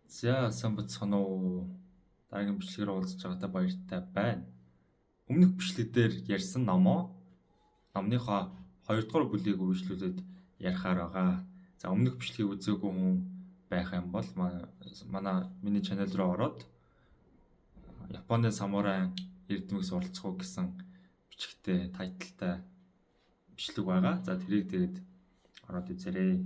За сайн бацхан уу. Дараагийн бичлэгээр уулзаж байгаатай баяртай байна. Өмнөх бичлэг дээр ярьсан номныхоо 2 дугаар бүлийг үргэлжлүүлээд ярихаар байгаа. За өмнөх бичлэгийг үзээгүй хүн байх юм бол миний чанал руу ороод Японы самурай эрдэмээс оролцох уу гэсэн бичгтээ тайлбартай бичлэг байгаа. За тэрийг тэгээд ороод үзээрэй.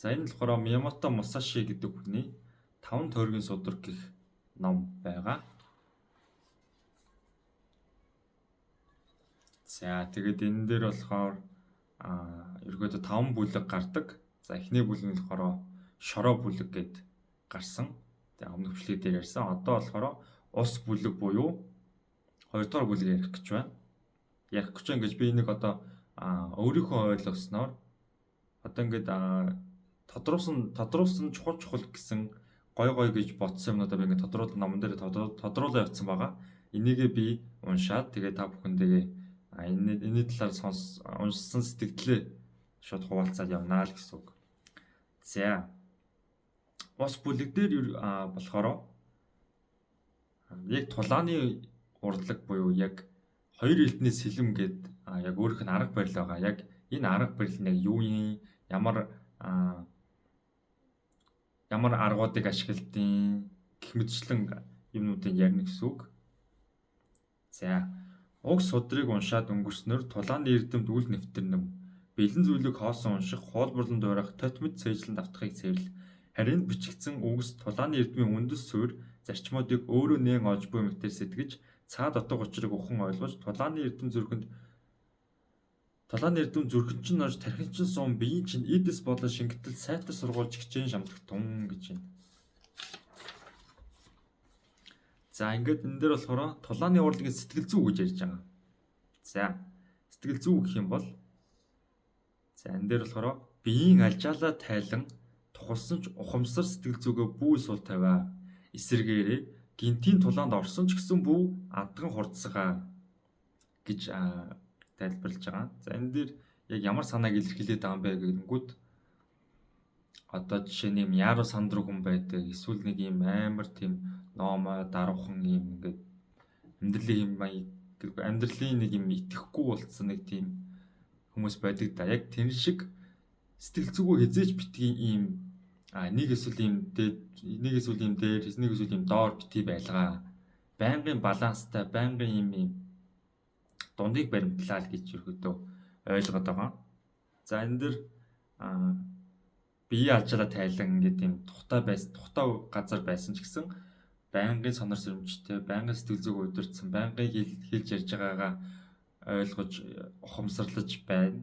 За энэ болохоор Миямото Мусаши гэдэг хүний 5 тойргийн судраг гэх ном байгаа. За тэгээд энэ дээр болохоор ерөөдөө 5 бүлэг гардаг. За эхний бүлэг нь болохоор шороо бүлэг гэд гарсан. За өмнөх бичлэг дээр ярьсан. Одоо болохоор ус бүлэг буюу 2 дугаар бүлэг ярих гэж байна. Ярих гэж ингэж би энийг одоо өөрийнхөө ойлгосноор одоо ингээд тодруулсан чухал гэсэн гой гэж бодсон юмнуудаа би ингээд номон дээр тодруулаа явуулсан байгаа. Энийгээ би уншаад тэгээд та бүхэндээ энэ талаар уншсан сэтгэлдээ шууд хуваалцаад явнаа л гэсэн үг. За. Ус бүлэг дээр болохоор яг тулааны урдлаг буюу яг хоёр эрдэнэ сэлэм гэд яг өөрөх нь арга барил байгаа. Яг энэ арга барил нь юу юм, ямар аргуудыг ашигладیں гэх мэтчлэн юмнуудыг ярина гэсэн үг. За, уг судрыг уншаад өнгөрснөөр тулааны эрдэмт үл нэвтэрнэм бэлэн зүйлийг хоосон унших, хоолборлон дуурайх, тотмит цээжлэн давтахыг цэвэрлэх. Харин бичигдсэн үгс тулааны эрдмийн үндэс суурь зарчмуудыг өөрөө нээн олж буй мэтээр сэтгэж, цаа дотог учрыг ухан ойлгож, тулааны эрдэм зүрхэн орж тархинчин сум биеийн чинь эдэс болон шингэтэл сайтар сургуулж хичээн шамдах тун гэж байна. За ингээд энэ дээр болохоор тулааны урлагийн сэтгэл зүй гэж ярьж байгаа. За сэтгэл зүй гэх юм бол энэ дээр болохоор биеийн алжаалаа тайлан тухалсан ч ухамсар сэтгэл зүгөө бүү сул тавиа. Эсэргээрээ гинтийн тулаанд орсон ч гэсэн бүү адган хурдсагаа гэж тайлбарлаж байгаа. За энэ дээр яг ямар санааг илэрхийлээд байгаа юм бэ гэнгүүт одоо жишээ нь юм яруу сандруу хүн байдаг. Эсвэл нэг юм амар тийм номоо даруухан юм ингээд амьдралын нэг юм итгэхгүй болцсон нэг тийм хүмүүс байдаг да. Яг тэр шиг сэтгэл зүгөө хизээж битгий ийм нэг эсвэл ийм дээр, нэг эсвэл ийм доор битгий байлгаа. Байнгын баланстай, байнгын ийм дундыг баримтлаа л гэж ерөөдөө ойлгоод байгаа. За энэ дэр бие алжаалаа тайлан ингээд тийм тухтай газар байсан ч гэсэн байнгын сонор сэрэмжтэй, байнгын сэтгэл зүг удирдсан, байнгын хэлж ярьж байгаагаа ойлгож ухамсарлаж байна.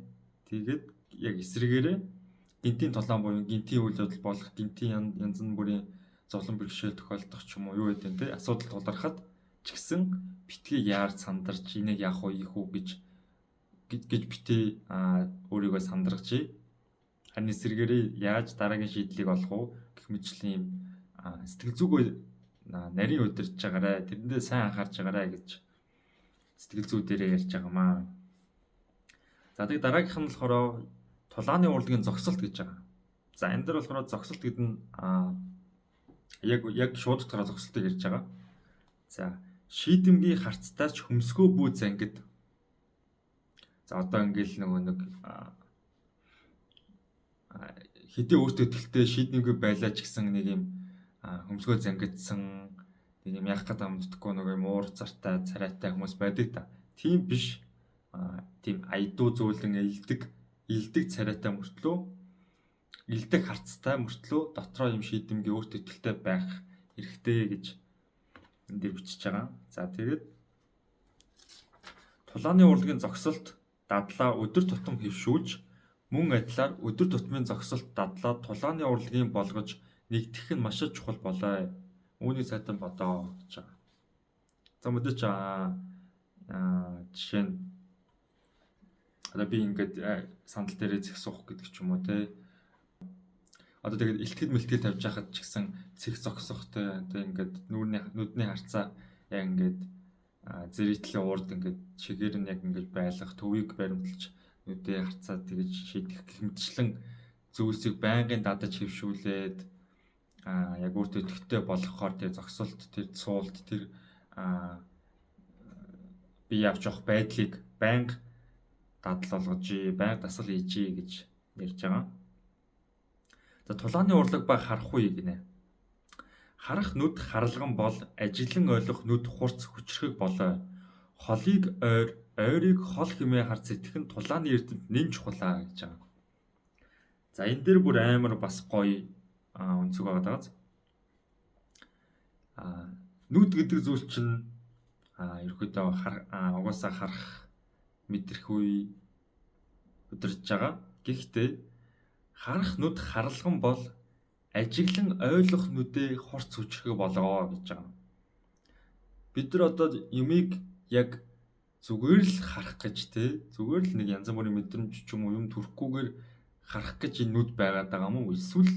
Тэгээд яг эсрэгээрээ гинтийн тулаан буюу гинтийн үйл явдал болох гинтийн янз бүрийн зовлон бэрхшээл тохиолдох ч юм уу юу гэдэг нь асуудал тулгархад ч гэсэн битгий яард сандарч энийг яах вэ гэж битээ өөрийгөө сандаргачээ. Харин эсрэгээрээ яаж дараагийн шийдлийг олох вэ гэх мэтчлийн сэтгэл зүгөө нарийн удирдах байгаарай, тэрэндээ сайн анхаарч байгаарай гэж сэтгэл зүй дээрээ ярьж байгаамаа. За тэгээд дараагийнх нь болохоор тулааны урлагийн зогсолт гэж байгаа. За энэ дээр болохоор зогсолт гэдэг нь яг шууд утгаараа зогсолтыг ярьж байгаа. За шийдэмгийн харцтай ч хөмсгөө бүү зангид. За одоо ингээл нэг хэдий өөртөө ихтэй шийдэмгүй байлаа ч гэсэн нэг юм хөмсгөө зангидсан нэг юм яах гэдэг мэддэггүй нэг юм уур цартай царайтай хүмүүс байдаг та. Тийм биш. Тийм айдуу зөөлөн илдэг царайтай мөртлөө илдэг харцтай мөртлөө дотроо юм шийдэмгийн өөртөө ихтэй байх хэрэгтэй гэж энэ дээр бичиж байгаа. За тэгээд тулааны урлагийн зогсолт дадлаа өдөр тутам хэвшүүлж мөн адилаар өдөр тутмын зогсолт дадлаа тулааны урлагийн болгож нэгтгэх нь маш чухал болоо. Үүнийг сайтан бодоо гэж байгаа. За мэдээч жишээ нь одоо би ингээд сандал дээрээ зэх суух гэдэг ч юм уу те. Одоо тэгээд илтгэл тавьж байхад ч гэсэн цэг зогсох те ингээд нүдний харцаа яг ингээд зэрэгтлийн урд ингээд шигээр нь яг ингээд байлгах, төвийг баримталж нүдээ харцаад тэгэж шийдэх гэх мэтчлэн зүйлсийг байнгын дадаж хэвшүүлээд яг өөртөө төвтэй болгохоор тэр зогсолт, тэр суулт, тэр би явж явах байдлыг байнга дадал болгож, байнга дасгал хийж гэж ярьж байгаа. За тулааны урлаг ба харах үе гинэ. Харах нүд харалган бол ажиглан ойлгох нүд хурц хүчрхэг болоо. Холыг ойрыг хол хэмээн харц итгэн тулааны эрдэнэт нэн чухлаа гэж байгаа. За энэ дээр бүр амар бас гоё өнцөг байгаа даа. Нүд гэдэг зүйл чинь ерөөдөө угаасаа харах, мэдрэх үе өдөрж байгаа. Гэхдээ харах нүд харалган бол ажиглан ойлгох нүдээ хурц хүчрхэг болгоо гэж байгаа. Бид нар одоо юмыг яг зүгээр л харах гэж зүгээр л нэг янз бүрийн мэдрэмж ч юм уу юм төрөхгүйгээр харах гэж энэ нүд байгаад байгаа юм уу? Эсвэл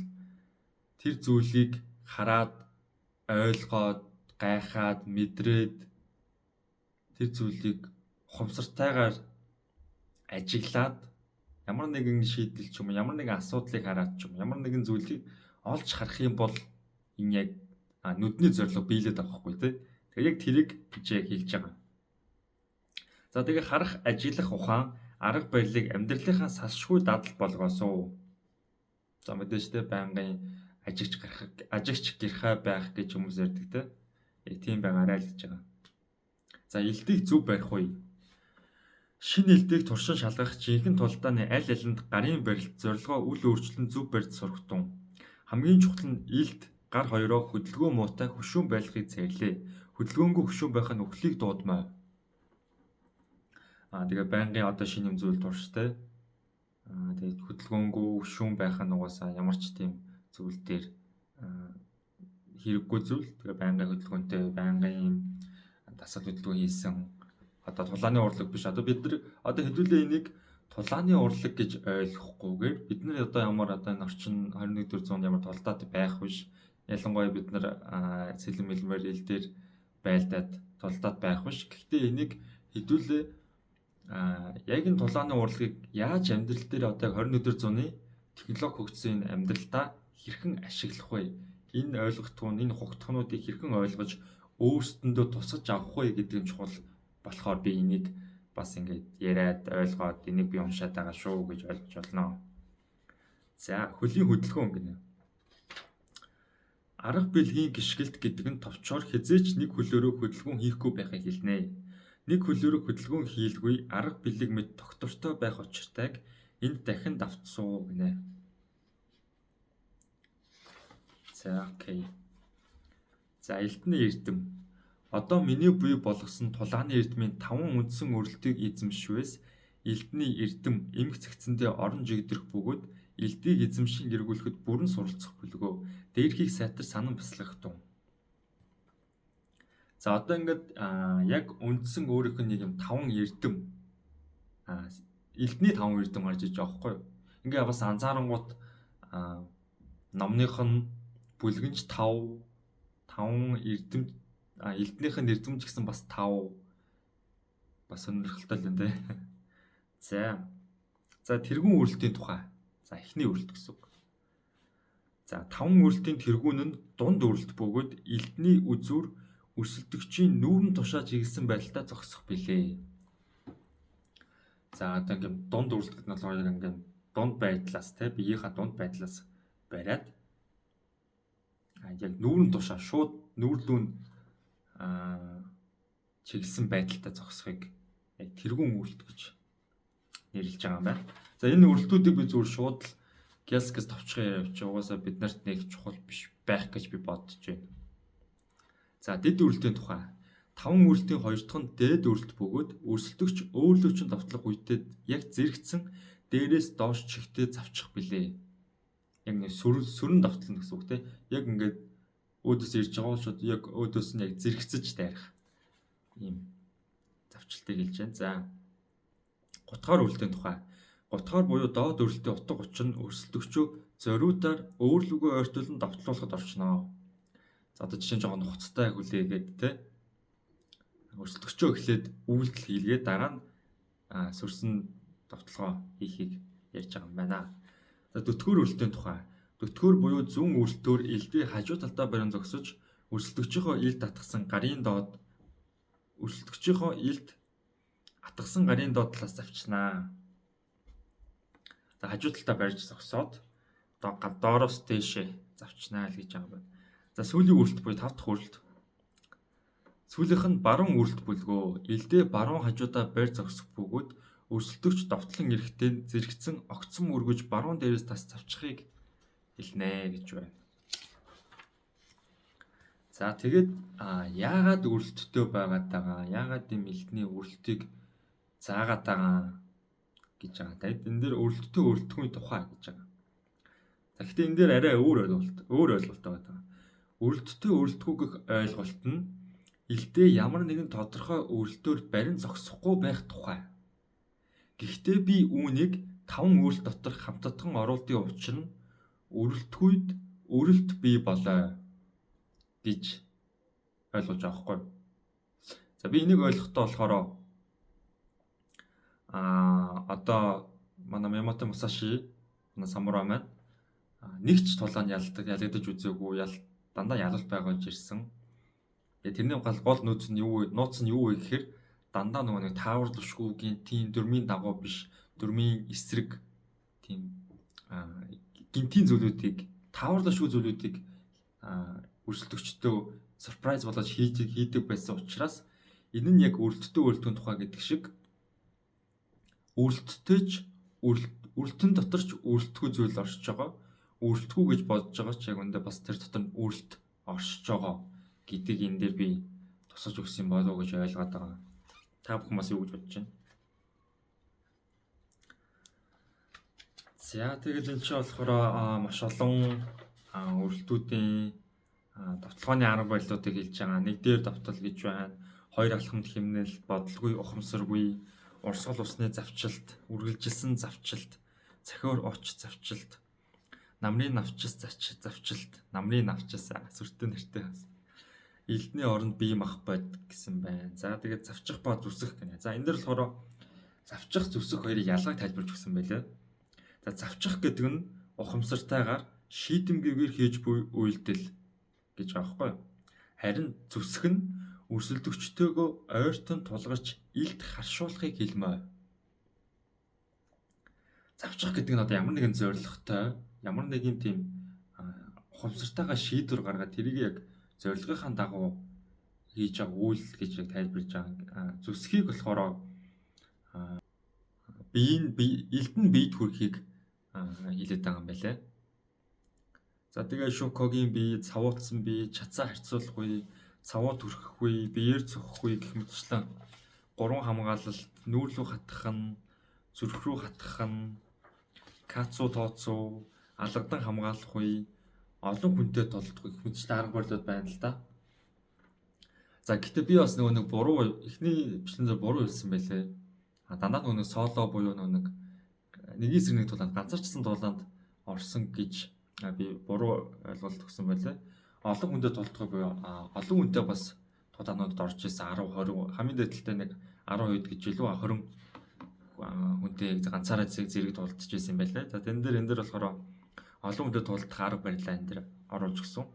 тэр зүйлийг хараад, ойлгоод, гайхаад, мэдрээд тэр зүйлийг ухамсартайгаар ажиглаад ямар нэгэн шийдэл ч юм уу, ямар нэгэн асуудлыг хараад ч юм, ямар нэгэн зүйлийг олж харах юм бол энэ яг нүдний зорилго биелээд байгаа хгүй тий. Тэгээ яг тэрийг гэж хэлж байгаа. За тэгээ харах, ажиглах ухаан, арга барилыг амьдралынхаа салшгүй дадал болгоосоо. За мэдээж тий байнгын ажигч гэрхай байх гэж хүмүүс ярьдаг тий. Яг тийм байгаарай л гэж байгаа. За элдийг зөв барих үе. Шинэ элдийг туршин шалгах жинхэнэ тулдааны аль алинд гарын барилт зорилгоо үл өөрчлөн зөв барьж сурах тун. Хамгийн чухал нь элд гар хоёроо хөдөлгөөн муутай хөшүүн байлгахыг цээрлээ. Хөдөлгөөнгүй хөшүүн байх нь өхлийг дуудмаа. Тэгээ байнгын одоо шинэ юм зүйл турштай. Тэгээд хөдөлгөөнгүй хөшүүн байх нь угаасаа ямар ч тийм зүйл дээр хэрэггүй зүйл. Тэгээ байнгын хөдөлгөөнтэй, байнгын дасгал хөдөлгөөн хийсэн одоо тулааны урлаг биш. Одоо бид нар одоо хэдүүлээ энийг тулааны урлаг гэж ойлгохгүйгээр бид нар одоо ямар одоо энэ орчин 21-р зуунд ямар толдоод байх биш. Ялангуяа бид нар сэлэм мэлмээр ил дээр байлдаад толдоод байх биш. Гэхдээ энийг хэдүүлээ яг энэ тулааны урлагийг яаж амьдрал дээр одоо 21-р зууны технологи хөгжсөн энэ амьдралдаа хэрхэн ашиглах вэ? Энэ ойлгохтун, энэ хугтхнуудыг хэрхэн ойлгож өөрсдөндөө тусгаж авах вэ гэдэг нь чухал болохоор би энийг бас ингээд яриад ойлгоод энийг би уншаад байгаа шүү гэж ойлгож байна. За хөлийн хөдөлгөөн гэнэ. Арга бэлгийн гიშгэлт гэдэг нь товчоор хязээч нэг хөлөөрөө хөдөлгөөн хийхгүй байхыг хэлнэ. Нэг хөлөөрөө хөдөлгөөн хийлгүй арга бэлэг мэд тогтвортой байх учиртайг энд дахин давтсуу гэнэ. За окей. За элдний эрдэм. Одоо миний бие болгосон тулааны эрдмийн 5 үндсэн өрөлтийг эзэмшвээс элдний эрдэм эмх цэгцэндээ орон жигдэрх бөгөөд элдийг эзэмшин эргүүлэхэд бүрэн суралцах бүлгөө дээрхийг сайтар санан бяцлах тун. За одоо ингээд яг үндсэн өөрийнх нь нэг юм 5 эрдэм элдний 5 эрдэм гарч иж байгаа хгүй юу. Ингээ бас анзаарангууд номных нь бүлгэнж 5 эрдэм элднийх нь эрдэм ч гэсэн бас 5 бас сонирхолтой л энэ. За тэргүүн өрөлтийн тухай. За эхний өрөлт гэсэн үг. За 5 өрөлтийн тэргүүн нь дунд өрөлт бөгөөд элдний үзүүр өрсөлдөгчийн нүүрэн тушаа чиглэсэн байдалтай зогсох билээ. За одоо ингээм дунд өрөлт гэдэг нь болохоор ингээм дунд байдлаас биеийнхаа дунд байдлаас бариад яг нүүрэн тушаа шууд нүүрлүүн чиглэсэн байдалтай зогсохыг яг тэргүүн өрөлт гэж нэрлэж байгаа юм байна. За энэ өрөлтүүдийг би зүгээр шууд л гяскс товчхон явууч угаасаа биднэрт нэг чухал биш байх гэж би бодож байна. За дэд өрөлтийн тухай. 5 өрөлтийн 2 дахь нь дээд өрөлт бөгөөд өрсөлдөгч өөрлөвчин давтлах үедээ яг зэрэгцэн дээрээс доош чигтээ завчих билээ. Яг нэг сүрэн давтлна гэсэн үг тийм. Яг ингээд өөдөөс ирж байгаа шууд яг өөдөөс нь яг зэрэгцэж дайрах ийм завчлалтыг хэлж байна. За гутгаар өрөлтийн тухай. Гутгаар буюу доод өрөлтийн утга учир нь өрсөлдөгчөө зориудаар өөрлөгөө ойртуулан давтлуулахад орчноо. За одоо жишээ нь жоохон хуцтай хүлээгээд те өрсөлдөгчөө эхлээд үйлдэл хийлгээд дараа нь сүрсэн довтлогоо хийхийг ярьж байгаа юм байна. За дүтгүүр өрөлтийн тухай. Дүтгүүр буюу зүүн өрөлтөөр элдээ хажуу талдаа барин зогсож өрсөлдөгчийнхөө илд атгсан гарын доод талаас завчнаа. За хажуу талдаа барьж зогсоод доороос дээшээ завчнаа л гэж байгаа байна. За сүүлийн өрөлт буюу 5 дахь өрөлт. Сүүлийнх нь баруун өрөлт бүлгөө. Элдээ баруун хажуудаа барь зогсох бөгөөд өрсөлдөгч довтлон эрэхтэн зэрэгцэн огцом өргөж баруун дээрээс тас завчихыг хэлнэ гэж байна. За тэгээд яагаад өрөлттэй байгаад байгаа? Яагаад ийм элдний өрөлтийг заагаад байгаа гэж байгаа. Тэгээд энэ дээр өрөлттэй өрөлтгүй тухай гэж байгаа. За гэхдээ энэ дээр арай өөр ойлголт байгаа. Өрөлттэй өрөлтгүй гэх ойлголт нь элдээ ямар нэгэн тодорхой өрөлтөөр барин зогсохгүй байх тухай. Гэхдээ би үүнийг 5 өрөлт дотор хамтдаган оруулалтын учир нь өрөлтгүйд өрөлт бий болоо гэж ойлгож байгаа хгүй. За би энийг ойлгохдоо болохоор одоо манай Ямато Мусаши самурай маань нэг ч тулаанд ялагдаж үзээгүй дандаа ялалт байгуулж ирсэн. Тэрний гол нууц нь юу вэ гэхээр дандаа нөгөө нэг таавар тушгүйгийн тийм дөрмийн дагуу биш, дөрмийн эсрэг тийм гинтийн зүйлүүдийг, таавар тушгүй зүйлүүдийг өрсөлдөгчдөө surprise болгож хийдэг байсан учраас энэ нь яг өрөлттэй өрөлтийн тухай гэдэг шиг өрөлтөн дотор ч өрөлтгүй зүйл оршиж байгаа. Өрөлтгүй гэж бодож байгаа ч яг үндэ бас тэр дотор нь өрөлт оршиж байгаа гэдэг энэ дээр би тусаж өгсөн болов уу гэж ойлгоод байгаа. Та бүхэн бас юу гэж бодож байна? За тэгээд энэ чинь болохоор маш олон өрөлтүүдийн довтлооны арга барилуудыг хэлж байгаа. Нэг дээр довтол гэж байна. Хоёр алхамд хэмнэл, бодлоггүй ухамсаргүй, урсгал усны завчилт, үргэлжилсэн завчилт, цахиур оч завчилт, намрын навчис завчилт, намрын навчис сүртэй нэртэй бас. Элдний оронд бие мах бод гэсэн байна. За тэгээд завчих ба зүсэх гэнэ. За энэ дээр болохоор завчих зүсэх хоёрыг ялгаж тайлбарж өгсөн байлээ. За завчих гэдэг нь ухамсартайгаар шийдэмгүйгээр хийж буй үйлдэл гэж байгаа байхгүй юу? Харин зүсэх нь өрсөлдөгчтэйгөө ойртон тулгарч илт харшуулахыг хэлмээ. Завчих гэдэг нь одоо ямар нэгэн зорилготой, ямар нэгэн тийм ухамсартайгаар шийдвэр гаргаад тэрийг яг зорилгынхаа дагуу хийж байгаа үйл гэж тайлбарлаж байгаа. Зүсхийг болохоор элдэн биед хүрэхийг хэлээд байгаа юм байлаа. За тэгээ Шокогийн бие, цавуутсан бие, чацаа харьцуулахгүй, цавуу төрөхгүй, биеэр цохохгүй гэх мэтчлэн 3 хамгаалалт, нүүр рүү хатгах нь, зүрх рүү хатгах нь, кацу тооцоо, алгадан хамгаалахгүй, олон хүнтэй толдохгүй гэх мэтчлэн арга барилуд байна л да. За гэхдээ би бас нэг буруу эхний бичлэгээр буруу хэлсэн байлээ. Дандаа нөгөө соло буюу нэг эсрэг нэг тулаанд ганцаарчсан тулаанд орсон гэж би буруу ойлголт өгсөн байлээ. Олон хүнтэй толдгой буюу олон хүнтэй бас тулаануудад орж ирсэн 10 20 хамгийн дээдэлтэй нэг 10% гэж илүү 20 хүнтэй ганцаараа зэрэг тулдж ирсэн байлээ. За энэ дээр болохоор олон хүнтэй тулдах арга барилаа энэ дээр оруулж өгсөн.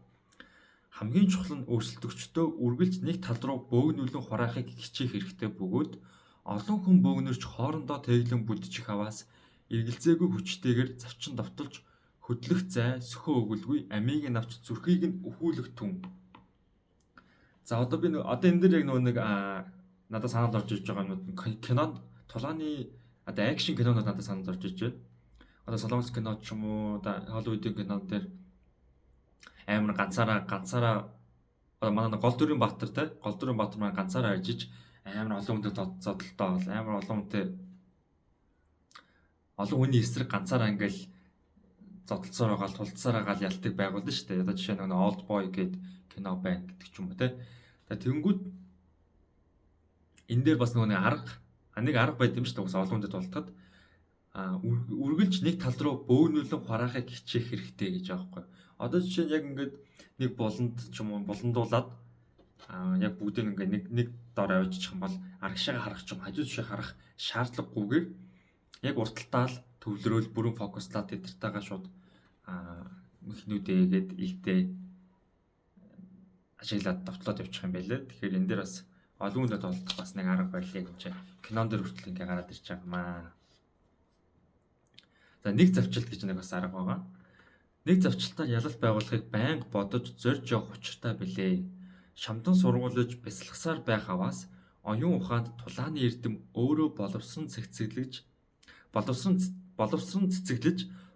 Хамгийн чухал нь өрсөлдөгчдөө үргэлж нэг тал руу бөөгнүүлэн хураахыг хичээх хэрэгтэй бөгөөд олон хүн бөөгнөрч хоорондоо тэглэн бүдчих аваас эргэлзээгүй хүчтэйгээр завчин довтолж хөдлөх зай сөхөө өгөлгүй амийг нь авч зүрхийг нь өхүүлэх түн. За одоо энэ дээр яг нэг надад санаад орж иж байгаа юм кинонд тулааны одоо акшн кинонууд надад санаад орж иж байна. Одоо солонгос кино ч юм уу Холливуудын кинон дээр амар ганцаараа манай гол дүрийн баатар маань ганцаараа ажиллаж амар олон хүнтэй зодолтой бол амар олон хүний эсрэг ганцаараа ингээл зодолцоор байгаа тулцсаар байгаа ялтыг байгуулна шүү дээ. Одоо жишээ нь Old Boy гэдэг кино байна гэдэг ч юм уу те. Тэгэнгүүт энэ дээр бас нэг арга байд юм шүү дээ. Олон хүнтэй тултахад үргэлж нэг тал руу бөөгнүүлэн хураахыг хичээх хэрэгтэй гэж байгаа байхгүй. Одоо жишээ нь яг ингээд нэг болонд ч юм уу болондуулаад Яг бүгдийг ингээ нэг дор авчиж юм бол арагшаага харах ч юм хажуу тишээ харах шаардлагагүйгээр яг урталтаа л төвлөрөөл бүрэн фокуслаад тэтэртэйгээ шууд мөхнүүдээгээд илтээ ажиглаад давтлаад явчих юм байлээ. Тэгэхээр энэ дээр бас олон хүндэд олдох бас нэг арга байлээ гэж кинон дээр хүртэл ингээ гараад ирж байгаа маа. За нэг завчилт гэж нэг бас арга байгаа. Нэг завчилтаар ялалт байгуулахыг байнга бодож зорж явах учиртай билээ. Шамдан сургуулж бясалгасаар байх аваас оюун ухаанд тулааны эрдэм өөрөө боловсрон цэцэглэж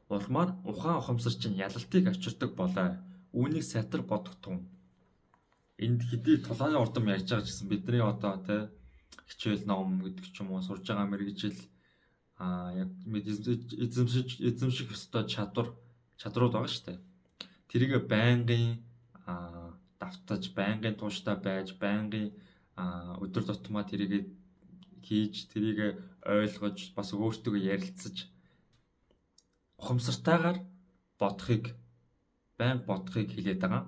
улмаар ухаан ухамсар чинь ялалтыг авчирдаг болоо. Үүнийг сайтар бодох тун. Энд хэдий тулааны урдам ярьж байгаа гэсэн бидний одоо тэ хичээл ном гэдэг ч юм уу сурж байгаа мэргэжил яг эзэмших ёстой чадрууд байгаа шүү дээ. Тэрийг байнгын давтаж, байнгын тууштай байж, байнгын өдөр тутмаа тэрийг хийж, тэрийг ойлгож, бас өөртөө ярилцаж ухамсартайгаар байнга бодохыг хэлээд байгаа.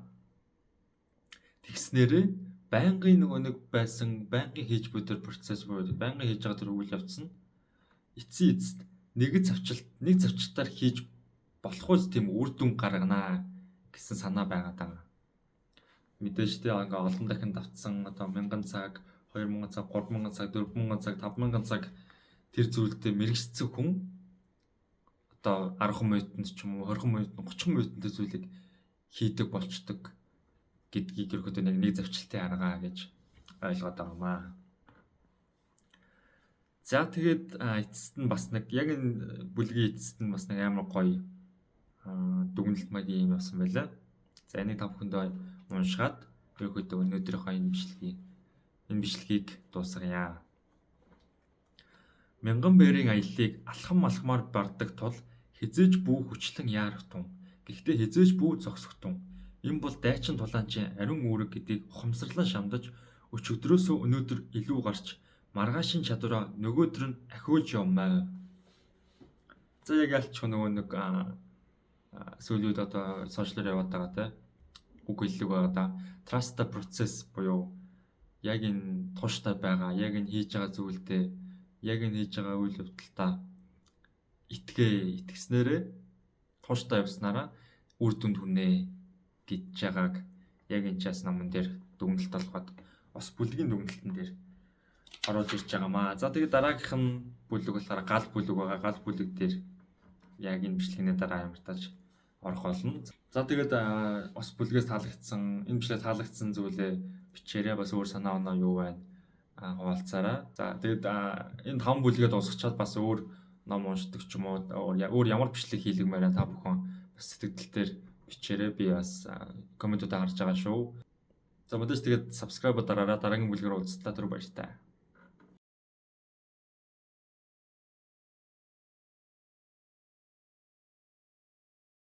Тэгснээрээ байнгын нөгөө нэг байсан, байнгын хийж буй тэр процесс буюу байнгын хийж байгаа тэр үйл явц нь эцэст нэг завчилтаар хийж болох үс тийм үр дүн гарганаа гэсэн санаа байгаад байгаа. Мэдээж тэ ингээ олон дахин давтсан одоо 1000 цаг, 2000 цаг, 3000 цаг, 4000 цаг, 5000 цаг тэр зүйлдээ мэрэгцсэн хүн одоо 10 минутанд ч юм уу 20 минутанд 30 минутанд зүйлийг хийдэг болчдөг гэдгийг ерөөдөө нэг завчилтын арга гэж ойлгоод байгаа маа. За тэгээд эцэст нь бас нэг яг энэ бүлгийн эцэст нь бас нэг амар гоё дүгнэлт маягийн юм явсан байлаа. За энийг та бүхэндээ уншгаад ерөөдөө өнөөдрийнхөө энэ бичлэгийг дуусгая. Мянган бэрийн аяллыг алхамаар бардаг тул хизээж бүү хүчлэн яарах тун. Гэхдээ хизээж бүү зогсох тун. Энэ бол дайчин тулаанчийн ариун үүрэг гэдгийг ухамсарлан шамдаж өчигдрөөсөө өнөөдөр илүү гарч маргаашийн чадвараа нөгөөдөр нь ахиулж явмаа. За яг ялч нөгөө нэг сүүлүүд одоо сошиалэр яваад байгаа те үг хэллэг байгаа да. Trust the process буюу яг энэ тууштай байгаа, яг энэ хийж байгаа зүйлдээ, яг энэ хийж байгаа үйл явдалтаа итгэснээрээ тууштай явснараа үр дүнд хүрнэ гэж байгааг яг энэ час номон дээр дүгнэлт олгоод бас бүлгийн дүгнэлтэн дээр оруулж ирж байгаа маа. За тэгээд дараагийнх нь бүлэг болохоор гал бүлэг байгаа. Гал бүлэг дээр яг энэ бичлэгийн дараа ямартаж орох болно. За тэгээд бас бүлгээс таалагдсан, энэ бичлэг таалагдсан зүйлээ бичээрэй. Бас өөр санаа оноо юу байна? Хуваалцаарай. За тэгээд энэ 5 бүлгээ дуусгачаад бас өөр ном уншдаг ч юм уу, өөр ямар бичлэг хийлгэмээр та бүхэн бас сэтгэл дээр бичээрэй. Би бас комментуудаа харж байгаа шүү. За мэдээж тэгээд subscribe дараарай. Дараагийн бүлгээр уулзлаа. Түр баяр таа.